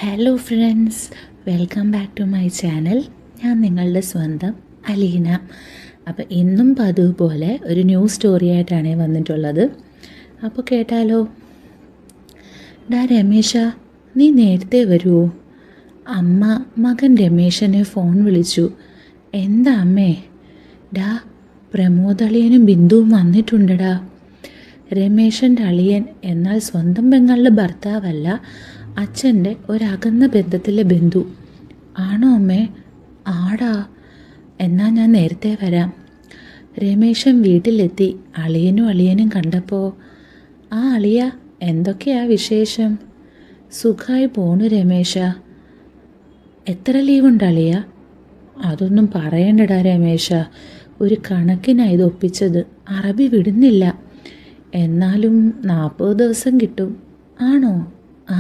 Hello friends, welcome back to my channel. ഞാൻ നിങ്ങളുടെ സ്വന്തം അലീന. അപ്പോൾ ഇന്നും പതിവ് പോലെ ഒരു ന്യൂ സ്റ്റോറി ആയിട്ടാണ് വന്നിട്ടുള്ളത്. അപ്പോൾ കേട്ടാലോ? ഡാ രമേശ, നീ നേരത്തെ വരുമോ? അമ്മ മകൻ രമേശനെ ഫോൺ വിളിച്ചു. എന്താ അമ്മേ? ഡാ, പ്രമോദളിയനും ബിന്ദുവും വന്നിട്ടുണ്ടടാ. രമേശൻ്റെ അളിയൻ, എന്നാൽ സ്വന്തം പെങ്ങളുടെ ഭർത്താവല്ല, അച്ഛൻ്റെ ഒരകന്ന ബന്ധത്തിലെ ബന്ധു. ആണോ അമ്മേ? ആടാ. എന്നാൽ ഞാൻ നേരത്തെ വരാം. രമേശൻ വീട്ടിലെത്തി. അളിയനും കണ്ടപ്പോൾ, ആ അളിയ, എന്തൊക്കെയാ വിശേഷം? സുഖമായി പോണു രമേശ. എത്ര ലീവുണ്ട് അളിയ? അതൊന്നും പറയണ്ടടാ രമേശ, ഒരു കണക്കിനായി ഇത് ഒപ്പിച്ചത്. അറബി വിടുന്നില്ല. എന്നാലും 40 ദിവസം കിട്ടും. ആണോ? ആ.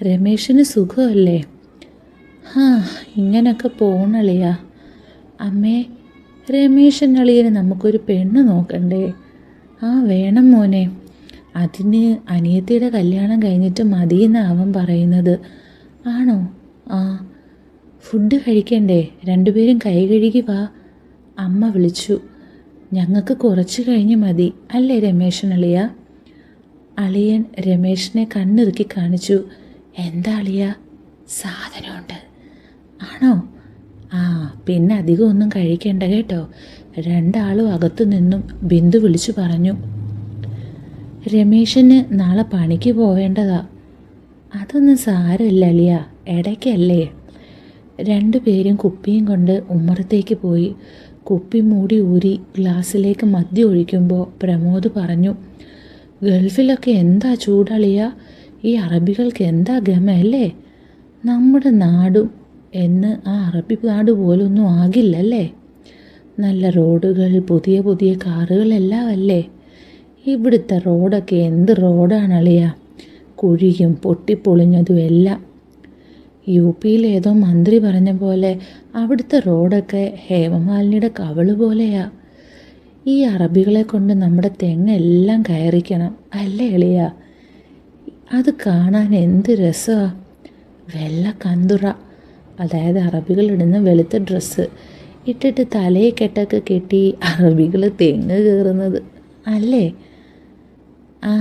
രമേശന് സുഖമല്ലേ? ആ, ഇങ്ങനൊക്കെ പോണളിയ. അമ്മേ, രമേശൻ അളിയന് നമുക്കൊരു പെണ്ണ് നോക്കണ്ടേ? ആ, വേണം മോനെ. അതിന് അനിയത്തിയുടെ കല്യാണം കഴിഞ്ഞിട്ട് മതിയെന്ന് അവൻ പറയുന്നത്. ആണോ? ആ. ഫുഡ് കഴിക്കണ്ടേ? രണ്ടുപേരും കൈ കഴുകി വാ. അമ്മ വിളിച്ചു. ഞങ്ങൾക്ക് കുറച്ച് കഴിഞ്ഞ് മതി അല്ലേ രമേശൻ അളിയ? അളിയൻ രമേശിനെ കണ്ണിറുക്കി കാണിച്ചു. എന്താ അളിയ? സാധനമുണ്ട്. ആണോ? ആ, പിന്നെ അധികം ഒന്നും കഴിക്കണ്ട കേട്ടോ. രണ്ടാളും അകത്തു നിന്നും ബിന്ദു വിളിച്ചു പറഞ്ഞു. രമേശന് നാളെ പണിക്ക് പോവേണ്ടതാ. അതൊന്നും സാരമില്ല അളിയ, ഇടയ്ക്കല്ലേ. രണ്ടുപേരും കുപ്പിയും കൊണ്ട് ഉമ്മറത്തേക്ക് പോയി. കുപ്പി മൂടി ഊരി ഗ്ലാസ്സിലേക്ക് മദ്യം ഒഴിക്കുമ്പോൾ പ്രമോദ് പറഞ്ഞു, ഗൾഫിലൊക്കെ എന്താ ചൂടളിയ, ഈ അറബികൾക്ക് എന്താ ഗമയല്ലേ? നമ്മുടെ നാടും എന്ന് ആ അറബി നാട് പോലൊന്നും ആകില്ലല്ലേ? നല്ല റോഡുകൾ, പുതിയ പുതിയ കാറുകളെല്ലാം അല്ലേ? ഇവിടുത്തെ റോഡൊക്കെ എന്ത് റോഡാണളിയ, കുഴിയും പൊട്ടിപ്പൊളിഞ്ഞതും എല്ലാം. UP-യിൽ ഏതോ മന്ത്രി പറഞ്ഞ പോലെ അവിടുത്തെ റോഡൊക്കെ ഹേമമാലിനിയുടെ കവള് പോലെയാ. ഈ അറബികളെ കൊണ്ട് നമ്മുടെ തെങ്ങെല്ലാം കയറിക്കണം അല്ലേ എളിയ? അത് കാണാൻ എന്ത് രസമാണ്. വെള്ള കന്തുറ, അതായത് അറബികൾ ഇടുന്ന വെളുത്ത ഡ്രസ്സ് ഇട്ടിട്ട് തലയെ കെട്ടൊക്കെ കെട്ടി അറബികൾ തെങ്ങ് കയറുന്നത് അല്ലേ? ആ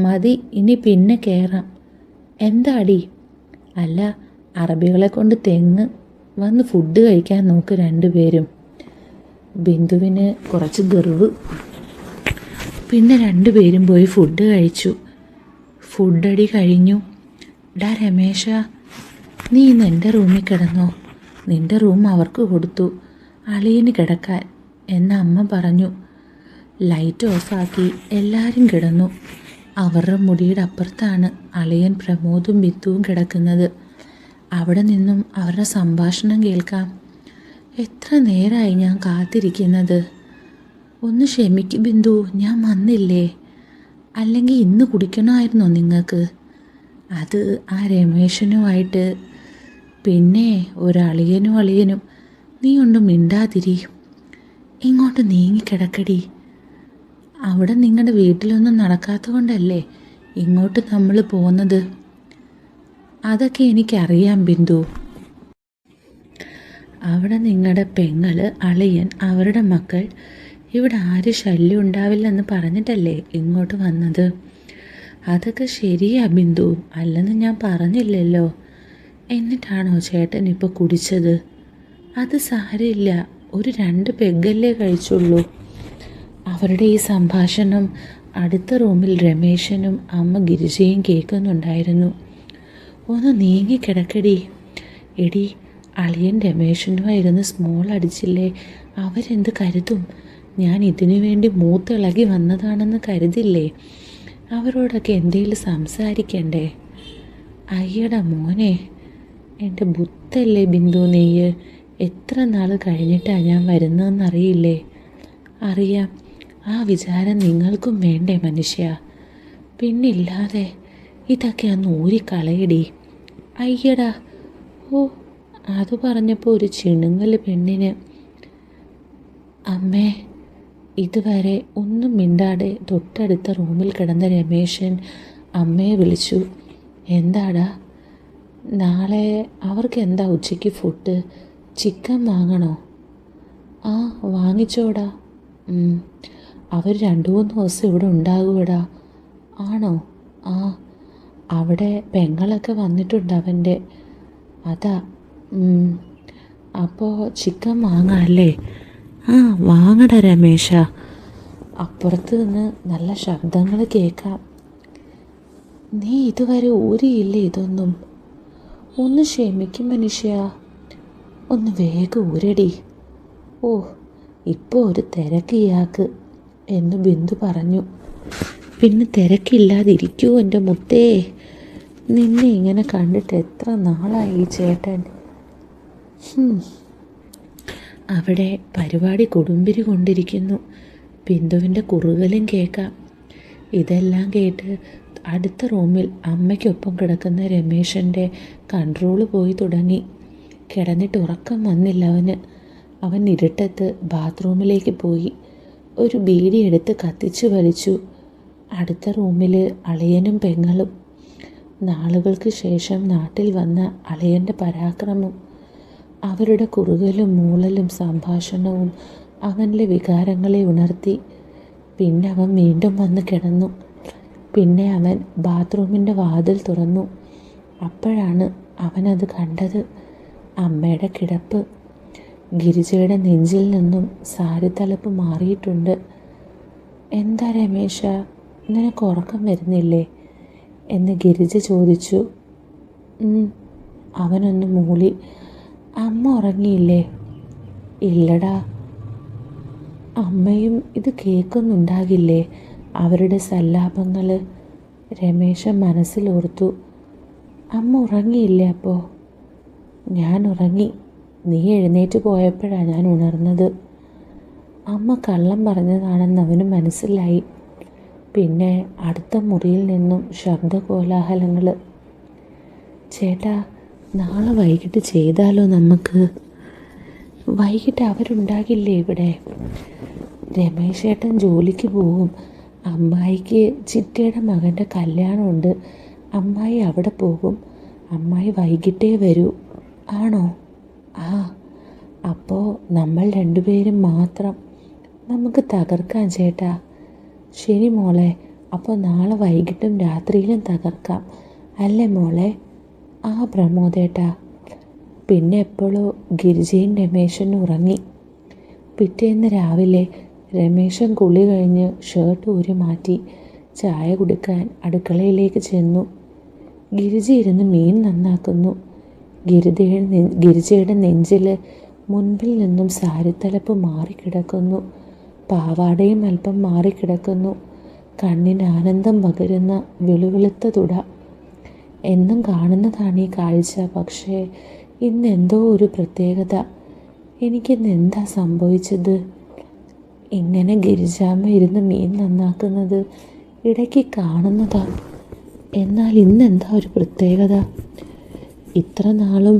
മതി, ഇനി പിന്നെ കയറാം. എന്താടി? അല്ല, അറബികളെ കൊണ്ട് തെങ്ങ് വന്ന് ഫുഡ് കഴിക്കാൻ നോക്ക് രണ്ടുപേരും. ബിന്ദുവിന് കുറച്ച് ഗർവ്. പിന്നെ രണ്ടുപേരും പോയി ഫുഡ് കഴിച്ചു. ഫുഡടി കഴിഞ്ഞു. ഡാ രമേശ, നീ ഇന്ന് എൻ്റെ റൂമിൽ കിടന്നോ? നിൻ്റെ റൂം അവർക്ക് കൊടുത്തു അളിയന് കിടക്കാൻ എന്ന് അമ്മ പറഞ്ഞു. ലൈറ്റ് ഓഫാക്കി എല്ലാവരും കിടന്നു. അവരുടെ മുടിയുടെ അപ്പുറത്താണ് അളിയൻ പ്രമോദും ബിന്ദുവും കിടക്കുന്നത്. അവിടെ നിന്നും അവരുടെ സംഭാഷണം കേൾക്കാം. എത്ര നേരമായി ഞാൻ കാത്തിരിക്കുന്നത്. ഒന്ന് ക്ഷമിക്ക് ബിന്ദു, ഞാൻ വന്നില്ലേ? അല്ലെങ്കിൽ ഇന്ന് കുടിക്കണമായിരുന്നോ നിങ്ങൾക്ക്? അത് ആ രമേശനുമായിട്ട്. പിന്നെ ഒരളിയനും. നീ ഒന്നും മിണ്ടാതിരി. ഇങ്ങോട്ട് നീങ്ങിക്കിടക്കടി. അവിടെ നിങ്ങളുടെ വീട്ടിലൊന്നും നടക്കാത്ത കൊണ്ടല്ലേ ഇങ്ങോട്ട് നമ്മൾ പോകുന്നത്. അതൊക്കെ എനിക്കറിയാം ബിന്ദു. അവിടെ നിങ്ങളുടെ പെങ്ങൾ, അളിയൻ, അവരുടെ മക്കൾ, ഇവിടെ ആരും ശല്യം ഉണ്ടാവില്ലെന്ന് പറഞ്ഞിട്ടല്ലേ ഇങ്ങോട്ട് വന്നത്. അതൊക്കെ ശരിയാ ബിന്ദു, അല്ലെന്ന് ഞാൻ പറഞ്ഞില്ലല്ലോ. എന്നിട്ടാണോ ചേട്ടൻ ഇപ്പോൾ കുടിച്ചത്? അത് സാരമില്ല, ഒരു 2 പെഗ്ഗല്ലേ കഴിച്ചുള്ളൂ. അവരുടെ ഈ സംഭാഷണം അടുത്ത റൂമിൽ രമേശനും അമ്മ ഗിരിജയും കേൾക്കുന്നുണ്ടായിരുന്നു. ഒന്ന് നീങ്ങിക്കിടക്കടി. എടി, അളിയൻ രമേശനുമായിരുന്നു സ്മോൾ അടിച്ചില്ലേ? അവരെന്ത് കരുതും? ഞാൻ ഇതിനു വേണ്ടി മൂത്തിളകി വന്നതാണെന്ന് കരുതില്ലേ? അവരോടൊക്കെ എന്തെങ്കിലും സംസാരിക്കണ്ടേ? അയ്യടാ മോനെ, എൻ്റെ ബുദ്ധല്ലേ ബിന്ദു നെയ്യ്. എത്ര നാൾ കഴിഞ്ഞിട്ടാണ് ഞാൻ വരുന്നതെന്നറിയില്ലേ? അറിയാം, ആ വിചാരം നിങ്ങൾക്കും വേണ്ടേ മനുഷ്യ? പിന്നില്ലാതെ. ഇതൊക്കെ ഒന്ന് ഊരിക്കളയടി. അയ്യടാ. ഓ, അത് പറഞ്ഞപ്പോൾ ഒരു ചിണുങ്ങൽ പെണ്ണിന്. അമ്മേ. ഇതുവരെ ഒന്നും മിണ്ടാതെ തൊട്ടടുത്ത റൂമിൽ കിടന്ന രമേശൻ അമ്മയെ വിളിച്ചു. എന്താടാ? നാളെ അവർക്ക് എന്താ ഉച്ചയ്ക്ക് ഫുഡ്? ചിക്കൻ വാങ്ങണോ? ആ, വാങ്ങിച്ചോടാ. അവർ 2-3 ദിവസം ഇവിടെ ഉണ്ടാകുമടാ. ആണോ? ആ, അവിടെ പെങ്ങളൊക്കെ വന്നിട്ടുണ്ട് അവൻ്റെ. അതാ. അപ്പോൾ ചിക്കൻ വാങ്ങാം അല്ലേ? ആ, വാങ്ങടാ രമേശ. അപ്പുറത്ത് നിന്ന് നല്ല ശബ്ദങ്ങൾ കേൾക്കാം. നീ ഇതുവരെ ഊരിയില്ലേ ഇതൊന്നും? ഒന്ന് ക്ഷമിക്കും മനുഷ്യ, ഒന്ന് വേഗം ഊരടി. ഓ, ഇപ്പോൾ ഒരു തിരക്ക് ഇയാൾക്ക് എന്ന് ബിന്ദു പറഞ്ഞു. പിന്നെ തിരക്കില്ലാതിരിക്കൂ എൻ്റെ മുത്തേ. നിന്നെ ഇങ്ങനെ കണ്ടിട്ട് എത്ര നാളായി ചേട്ടൻ. അവിടെ പരിപാടി കൊടുമ്പിരി കൊണ്ടിരിക്കുന്നു. ബിന്ദുവിൻ്റെ കുറുകലും കേൾക്കാം. ഇതെല്ലാം കേട്ട് അടുത്ത റൂമിൽ അമ്മയ്ക്കൊപ്പം കിടക്കുന്ന രമേശൻ്റെ കൺട്രോൾ പോയി തുടങ്ങി. കിടന്നിട്ട് ഉറക്കം വന്നില്ല അവന്. അവൻ ഇരുട്ടത്ത് ബാത്റൂമിലേക്ക് പോയി ഒരു ബീഡി എടുത്ത് കത്തിച്ചു വലിച്ചു. അടുത്ത റൂമിൽ അളിയനും പെങ്ങളും. നാളുകൾക്ക് ശേഷം നാട്ടിൽ വന്ന അളിയൻ്റെ പരാക്രമം, അവരുടെ കുറുകലും മൂളലും സംഭാഷണവും അവനിലെ വികാരങ്ങളെ ഉണർത്തി. പിന്നെ അവൻ വീണ്ടും വന്ന് കിടന്നു. പിന്നെ അവൻ ബാത്റൂമിൻ്റെ വാതിൽ തുറന്നു. അപ്പോഴാണ് അവനത് കണ്ടത്. അമ്മയുടെ കിടപ്പ്. ഗിരിജയുടെ നെഞ്ചിൽ നിന്നും സാരിത്തലപ്പ് മാറിയിട്ടുണ്ട്. എന്താ രമേശ, നിനക്ക് ഉറക്കം വരുന്നില്ലേ എന്ന് ഗിരിജ ചോദിച്ചു. അവനൊന്ന് മൂളി. അമ്മ ഉറങ്ങിയില്ലേ? ഇല്ലടാ. അമ്മയും ഇത് കേൾക്കുന്നുണ്ടാകില്ലേ, അവരുടെ സല്ലാപങ്ങൾ? രമേശൻ മനസ്സിലോർത്തു. അമ്മ ഉറങ്ങിയില്ലേ അപ്പോൾ? ഞാൻ ഉറങ്ങി. നീ എഴുന്നേറ്റ് പോയപ്പോഴാണ് ഞാൻ ഉണർന്നത്. അമ്മ കള്ളം പറഞ്ഞതാണെന്ന് അവന് മനസ്സിലായി. പിന്നെ അടുത്ത മുറിയിൽ നിന്നും ശബ്ദകോലാഹലങ്ങൾ. ചേട്ടാ, നാളെ വൈകിട്ട് ചെയ്താലോ നമുക്ക്? വൈകിട്ട് അവരുണ്ടാകില്ലേ ഇവിടെ? രമേശേട്ടൻ ജോലിക്ക് പോകും. അമ്മായിക്ക് ചിറ്റയുടെ മകൻ്റെ കല്യാണമുണ്ട്. അമ്മായി അവിടെ പോകും. അമ്മായി വൈകിട്ടേ വരൂ. ആണോ? ആ, അപ്പോൾ നമ്മൾ 2 പേരും മാത്രം. നമുക്ക് തകർക്കാം ചേട്ടാ. ശരി മോളെ, അപ്പോൾ നാളെ വൈകിട്ടും രാത്രിയിലും തകർക്കാം അല്ലേ മോളെ? ആ പ്രമോദേട്ടാ. പിന്നെ എപ്പോഴോ ഗിരിജയും രമേശനും ഉറങ്ങി. പിറ്റേന്ന് രാവിലെ രമേശൻ കുളി കഴിഞ്ഞ് ഷർട്ട് ഊരി മാറ്റി ചായ കുടിക്കാൻ അടുക്കളയിലേക്ക് ചെന്നു. ഗിരിജ ഇരുന്ന് മീൻ നന്നാക്കുന്നു. ഗിരിജയുടെ നെഞ്ചിൽ മുൻപിൽ നിന്നും സാരിത്തലപ്പ് മാറിക്കിടക്കുന്നു. പാവാടയും അല്പം മാറിക്കിടക്കുന്നു. കണ്ണിന് ആനന്ദം പകരുന്ന വെളുവെളുത്ത തുട. എന്നും കാണുന്നതാണ് ഈ കാഴ്ച. പക്ഷേ ഇന്നെന്തോ ഒരു പ്രത്യേകത. എനിക്കിന്ന് എന്താ സംഭവിച്ചത്? ഇങ്ങനെ ഗിരിജാമ്മ ഇരുന്ന് മീൻ നന്നാക്കുന്നത് ഇടയ്ക്ക് കാണുന്നതാ. എന്നാൽ ഇന്നെന്താ ഒരു പ്രത്യേകത? ഇത്ര നാളും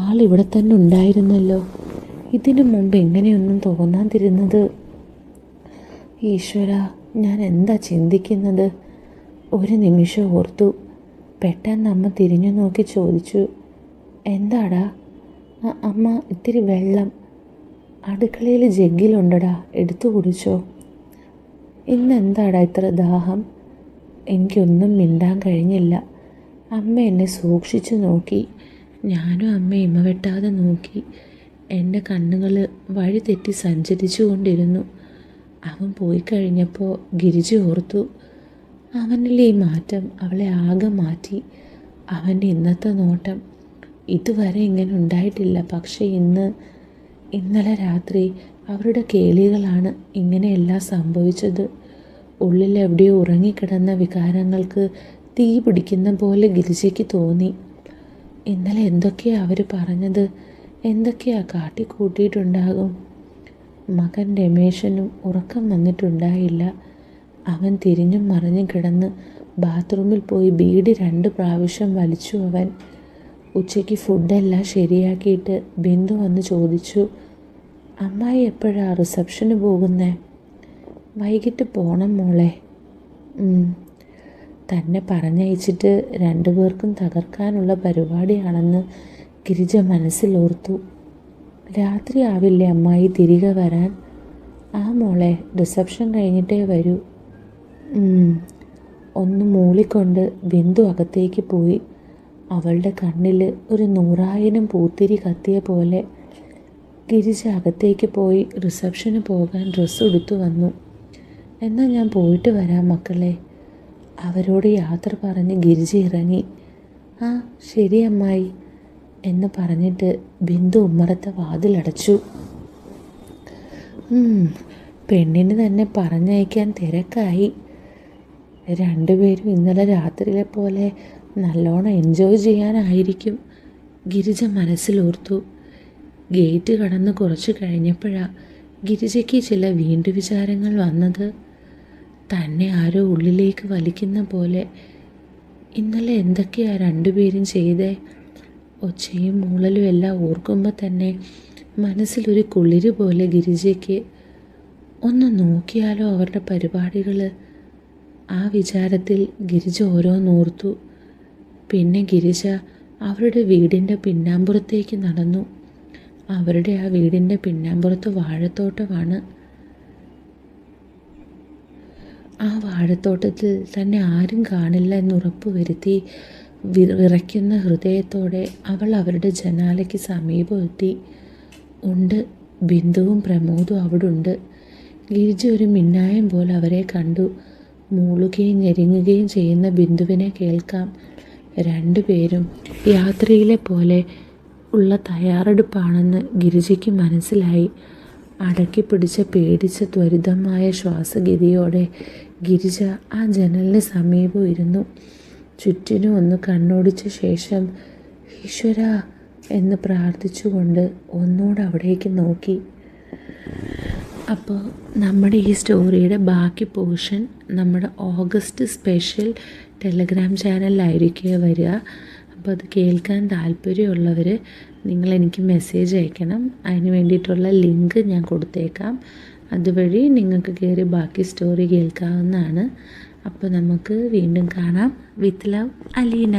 ആളിവിടെ തന്നെ ഉണ്ടായിരുന്നല്ലോ. ഇതിനു മുമ്പ് എങ്ങനെയൊന്നും തോന്നാതിരുന്നത്? ഈശ്വര, ഞാൻ എന്താ ചിന്തിക്കുന്നത്? ഒരു നിമിഷം ഓർത്തു. പെട്ടെന്ന് അമ്മ തിരിഞ്ഞു നോക്കി ചോദിച്ചു, എന്താടാ? അമ്മ, ഇത്തിരി വെള്ളം അടുക്കളയിൽ ജഗ്ഗിലുണ്ടടാ, എടുത്തു കുടിച്ചോ. ഇന്നെന്താടാ ഇത്ര ദാഹം? എനിക്കൊന്നും മിണ്ടാൻ കഴിഞ്ഞില്ല. അമ്മ എന്നെ സൂക്ഷിച്ചു നോക്കി. ഞാനും അമ്മ ഇമ വെട്ടാതെ നോക്കി. എൻ്റെ കണ്ണുകൾ വഴി തെറ്റി സഞ്ചരിച്ചു കൊണ്ടിരുന്നു. അവൻ പോയി കഴിഞ്ഞപ്പോൾ ഗിരിജ ഓർത്തു. അവനിലെ ഈ മാറ്റം അവളെ ആകെ മാറ്റി. അവൻ്റെ ഇന്നത്തെ നോട്ടം ഇതുവരെ ഇങ്ങനെ ഉണ്ടായിട്ടില്ല. പക്ഷേ ഇന്നലെ രാത്രി അവരുടെ കേളികളാണ് ഇങ്ങനെയെല്ലാം സംഭവിച്ചത്. ഉള്ളിൽ എവിടെയോ ഉറങ്ങിക്കിടന്ന വികാരങ്ങൾക്ക് തീ പിടിക്കുന്ന പോലെ ഗിരിജയ്ക്ക് തോന്നി. ഇന്നലെ എന്തൊക്കെയാ അവർ പറഞ്ഞത്? എന്തൊക്കെയാ കാട്ടിക്കൂട്ടിയിട്ടുണ്ടാകും? മകൻ രമേശനും ഉറക്കം വന്നിട്ടുണ്ടായില്ല. അവൻ തിരിഞ്ഞും മറിഞ്ഞും കിടന്ന് ബാത്റൂമിൽ പോയി ബീഡി 2 പ്രാവശ്യം വലിച്ചു. അവൻ ഉച്ചയ്ക്ക് ഫുഡെല്ലാം ശരിയാക്കിയിട്ട് ബിന്ദു വന്ന് ചോദിച്ചു, അമ്മായി എപ്പോഴാണ് റിസപ്ഷന് പോകുന്നേ? വൈകിട്ട് പോണം മോളെ. തന്നെ പറഞ്ഞയച്ചിട്ട് രണ്ടുപേർക്കും തകർക്കാനുള്ള പരിപാടിയാണെന്ന് ഗിരിജ മനസ്സിലോർത്തു. രാത്രിയാവില്ലേ അമ്മായി തിരികെ വരാൻ? ആ മോളെ, റിസപ്ഷൻ കഴിഞ്ഞിട്ടേ വരൂ. ഒന്ന് മൂളിക്കൊണ്ട് ബിന്ദു അകത്തേക്ക് പോയി. അവളുടെ കണ്ണിൽ ഒരു 100,000 പൂത്തിരി കത്തിയ പോലെ. ഗിരിജ അകത്തേക്ക് പോയി റിസപ്ഷന് പോകാൻ ഡ്രസ്സ് എടുത്തു വന്നു. എന്നാൽ ഞാൻ പോയിട്ട് വരാം മക്കളെ. അവരോട് യാത്ര പറഞ്ഞ് ഗിരിജ ഇറങ്ങി. ആ ശരി അമ്മായി എന്ന് പറഞ്ഞിട്ട് ബിന്ദു ഉമ്മറത്തെ വാതിലടച്ചു. പെണ്ണിന് തന്നെ പറഞ്ഞയക്കാൻ തിരക്കായി. രണ്ടുപേരും ഇന്നലെ രാത്രിയിലെ പോലെ നല്ലോണം എൻജോയ് ചെയ്യാനായിരിക്കും, ഗിരിജ മനസ്സിലോർത്തു. ഗേറ്റ് കടന്ന് കുറച്ച് കഴിഞ്ഞപ്പോഴാണ് ഗിരിജയ്ക്ക് ചില വീണ്ടു വിചാരങ്ങൾ വന്നത്. തന്നെ ആരോ ഉള്ളിലേക്ക് വലിക്കുന്ന പോലെ. ഇന്നലെ എന്തൊക്കെയാ രണ്ടുപേരും ചെയ്തേ? ഒച്ചയും മൂളലും എല്ലാം ഓർക്കുമ്പോൾ തന്നെ മനസ്സിലൊരു കുളിര് പോലെ ഗിരിജയ്ക്ക്. ഒന്ന് നോക്കിയാലോ അവരുടെ പരിപാടികൾ? ആ വിചാരത്തിൽ ഗിരിജ ഓരോന്നോർത്തു. പിന്നെ ഗിരിജ അവരുടെ വീടിൻ്റെ പിന്നാമ്പുറത്തേക്ക് നടന്നു. അവരുടെ ആ വീടിൻ്റെ പിന്നാമ്പുറത്ത് വാഴത്തോട്ടമാണ്. ആ വാഴത്തോട്ടത്തിൽ തന്നെ ആരും കാണില്ല എന്നുറപ്പ് വരുത്തി വിറയ്ക്കുന്ന ഹൃദയത്തോടെ അവൾ അവരുടെ ജനാലയ്ക്ക് സമീപം എത്തി. ഉണ്ട്, ബിന്ദുവും പ്രമോദും അവിടെ ഉണ്ട്. ഗിരിജ ഒരു മിന്നായം പോലെ അവരെ കണ്ടു. മൂളുകയും ഞെരുങ്ങുകയും ചെയ്യുന്ന ബിന്ദുവിനെ കേൾക്കാം. രണ്ടുപേരും യാത്രയിലെ പോലെ ഉള്ള തയ്യാറെടുപ്പാണെന്ന് ഗിരിജയ്ക്ക് മനസ്സിലായി. അടക്കി പിടിച്ച പേടിച്ച ത്വരിതമായ ശ്വാസഗതിയോടെ ഗിരിജ ആ ജനലിന് സമീപം ഇരുന്നു. ചുറ്റിനും ഒന്ന് കണ്ണോടിച്ച ശേഷം ഈശ്വരാ എന്ന് പ്രാർത്ഥിച്ചുകൊണ്ട് ഒന്നുകൂടെ അവിടേക്ക് നോക്കി. അപ്പോൾ നമ്മുടെ ഈ സ്റ്റോറിയുടെ ബാക്കി പോർഷൻ നമ്മുടെ ഓഗസ്റ്റ് സ്പെഷ്യൽ ടെലഗ്രാം ചാനലിലായിരിക്കുക വരിക. അപ്പോൾ അത് കേൾക്കാൻ താല്പര്യമുള്ളവർ നിങ്ങളെനിക്ക് മെസ്സേജ് അയക്കണം. അതിന് വേണ്ടിയിട്ടുള്ള ലിങ്ക് ഞാൻ കൊടുത്തേക്കാം. അതുവഴി നിങ്ങൾക്ക് കയറി ബാക്കി സ്റ്റോറി കേൾക്കാവുന്നതാണ്. അപ്പോൾ നമുക്ക് വീണ്ടും കാണാം. With love, Aleena.